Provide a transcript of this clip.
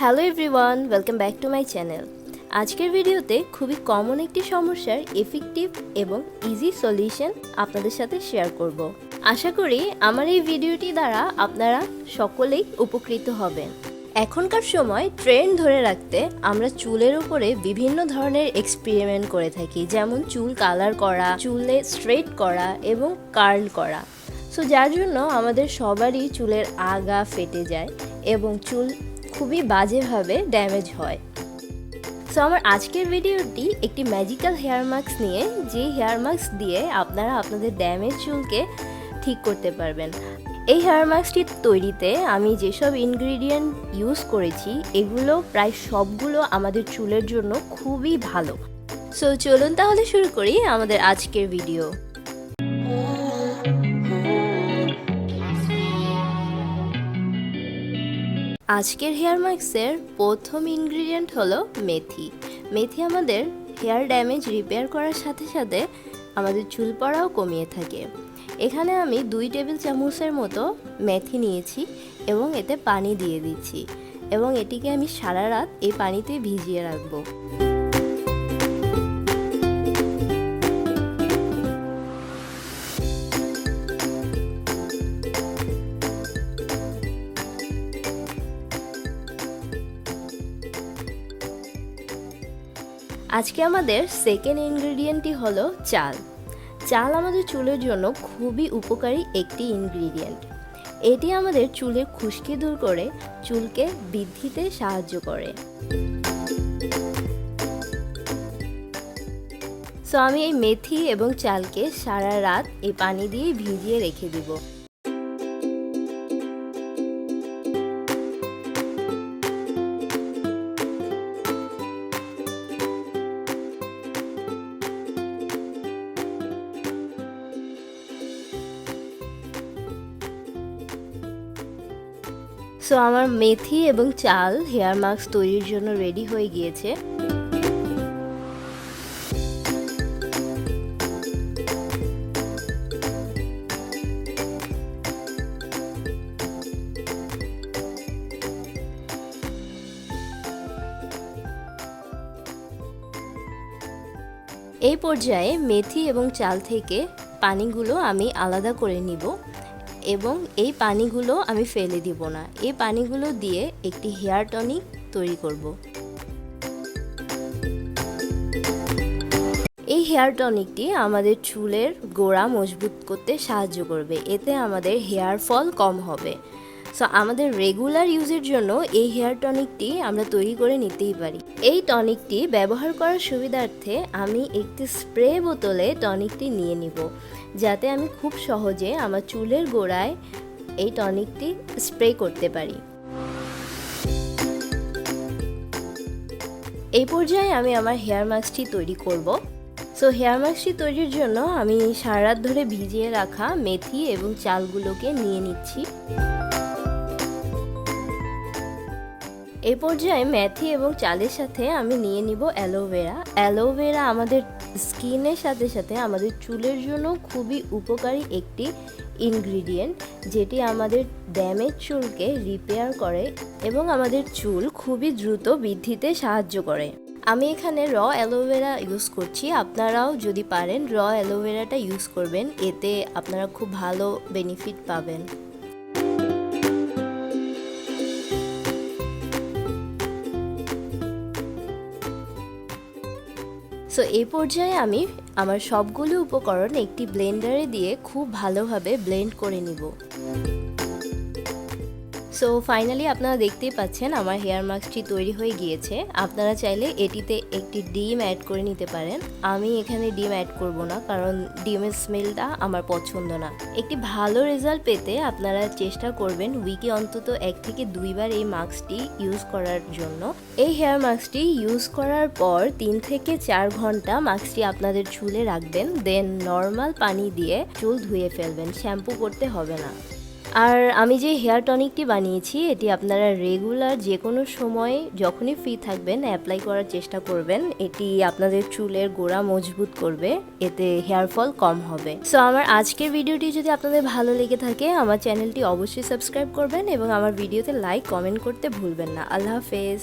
Hello everyone, welcome back to my channel. আজকের ভিডিওতে খুবই কমন একটি সমস্যার এফেক্টিভ এবং ইজি সলিউশন আপনাদের সাথে শেয়ার করব। আশা করি আমার এই ভিডিওটি দ্বারা আপনারা সকলেই উপকৃত হবেন। এখনকার সময় ট্রেন্ড ধরে রাখতে আমরা চুলের উপরে বিভিন্ন ধরনের এক্সপেরিমেন্ট করে থাকি, যেমন চুল কালার করা, চুলে স্ট্রেট করা এবং কার্ল করা। সো যার জন্য আমাদের সবারই চুলের আগা ফেটে যায় এবং চুল খুবই বাজেভাবে ড্যামেজ হয়। সো আমার আজকের ভিডিওটি একটি ম্যাজিক্যাল হেয়ার মাস্ক নিয়ে, যে হেয়ার মাস্ক দিয়ে আপনারা আপনাদের ড্যামেজ চুলকে ঠিক করতে পারবেন। এই হেয়ার মাস্কটি তৈরিতে আমি যেসব ইনগ্রিডিয়েন্ট ইউজ করেছি এগুলো প্রায় সবগুলো আমাদের চুলের জন্য খুবই ভালো। সো চলুন তাহলে শুরু করি আমাদের আজকের ভিডিও। আজকের হেয়ার মাস্কের প্রথম ইনগ্রিডিয়েন্ট হলো মেথি। মেথি আমাদের হেয়ার ড্যামেজ রিপেয়ার করার সাথে সাথে আমাদের চুল পড়াও কমিয়ে থাকে। এখানে আমি 2 টেবিল চামচের মতো মেথি নিয়েছি এবং এতে পানি দিয়ে দিচ্ছি এবং এটিকে আমি সারা রাত এই পানিতে ভিজিয়ে রাখবো। আজকে আমাদের সেকেন্ড ইনগ্রিডিয়েন্টটি হলো চাল। চাল আমাদের চুলের জন্য খুবই উপকারী একটি ইনগ্রিডিয়েন্ট। এটি আমাদের চুলের খুশকি দূর করে চুলকে বৃদ্ধিতে সাহায্য করে। সো আমি এই মেথি এবং চালকে সারা রাত এই পানি দিয়ে ভিজিয়ে রেখে দিব। সো আমার মেথি এবং চাল হেয়ার মাস্ক তৈরির জন্য রেডি হয়ে গিয়েছে। এই পর্যায়ে মেথি এবং চাল থেকে পানিগুলো আমি আলাদা করে নিব এবং এই পানিগুলো আমি ফেলে দিব না। এই পানিগুলো দিয়ে একটি হেয়ার টনিক তৈরি করব। এই হেয়ার টনিকটি আমাদের চুলের গোড়া মজবুত করতে সাহায্য করবে, এতে আমাদের হেয়ার ফল কম হবে। সো আমাদের রেগুলার ইউজের জন্য এই হেয়ার টনিকটি আমরা তৈরি করে নিতেই পারি। এই টনিকটি ব্যবহার করার সুবিধার্থে আমি একটি স্প্রে বোতলে টনিকটি নিয়ে নিব, যাতে আমি খুব সহজে আমার চুলের গোড়ায় এই টনিকটি স্প্রে করতে পারি। এই পর্যায়ে আমি আমার হেয়ার মাস্কটি তৈরি করব। সো হেয়ার মাস্কটি তৈরির জন্য আমি সারা রাত ধরে ভিজিয়ে রাখা মেথি এবং চালগুলোকে নিয়ে নিচ্ছি। এই পর্যায়ে মেথি এবং চালের সাথে আমি নিয়ে নিব অ্যালোভেরা। অ্যালোভেরা আমাদের স্কিনের সাথে সাথে আমাদের চুলের জন্য খুবই উপকারী একটি ইনগ্রিডিয়েন্ট, যেটি আমাদের ড্যামেজ চুলকে রিপেয়ার করে এবং আমাদের চুল খুবই দ্রুত বৃদ্ধিতে সাহায্য করে। আমি এখানে র অ্যালোভেরা ইউজ করছি, আপনারাও যদি পারেন র অ্যালোভেরাটা ইউজ করবেন, এতে আপনারা খুব ভালো বেনিফিট পাবেন। সো এই পর্যায়ে আমি আমার সবগুলো উপকরণ একটি ব্লেন্ডারে দিয়ে খুব ভালোভাবে ব্লেন্ড করে নিব। সো ফাইনালি আপনারা দেখতেই পাচ্ছেন আমার হেয়ার মাস্কটি তৈরি হয়ে গিয়েছে। আপনারা চাইলে এটিতে একটি ডিম অ্যাড করে নিতে পারেন। আমি এখানে ডিম অ্যাড করব না, কারণ ডিমের স্মেলটা আমার পছন্দ না। একটি ভালো রেজাল্ট পেতে আপনারা চেষ্টা করবেন উইকে অন্তত 1 থেকে 2 বার এই মাস্কটি ইউজ করার জন্য। এই হেয়ার মাস্কটি ইউজ করার পর 3 থেকে 4 ঘন্টা মাস্কটি আপনাদের চুলে রাখবেন, দেন নর্মাল পানি দিয়ে চুল ধুয়ে ফেলবেন, শ্যাম্পু করতে হবে না। আর আমি যে হেয়ার টনিকটি বানিয়েছি এটি আপনারা রেগুলার যে কোনো সময় যখনই ফ্রি থাকবেন অ্যাপ্লাই করার চেষ্টা করবেন। এটি আপনাদের চুলের গোড়া মজবুত করবে, এতে হেয়ার ফল কম হবে। সো আমার আজকের ভিডিওটি যদি আপনাদের ভালো লেগে থাকে আমার চ্যানেলটি অবশ্যই সাবস্ক্রাইব করবেন এবং আমার ভিডিওতে লাইক কমেন্ট করতে ভুলবেন না। আল্লাহ হাফেজ।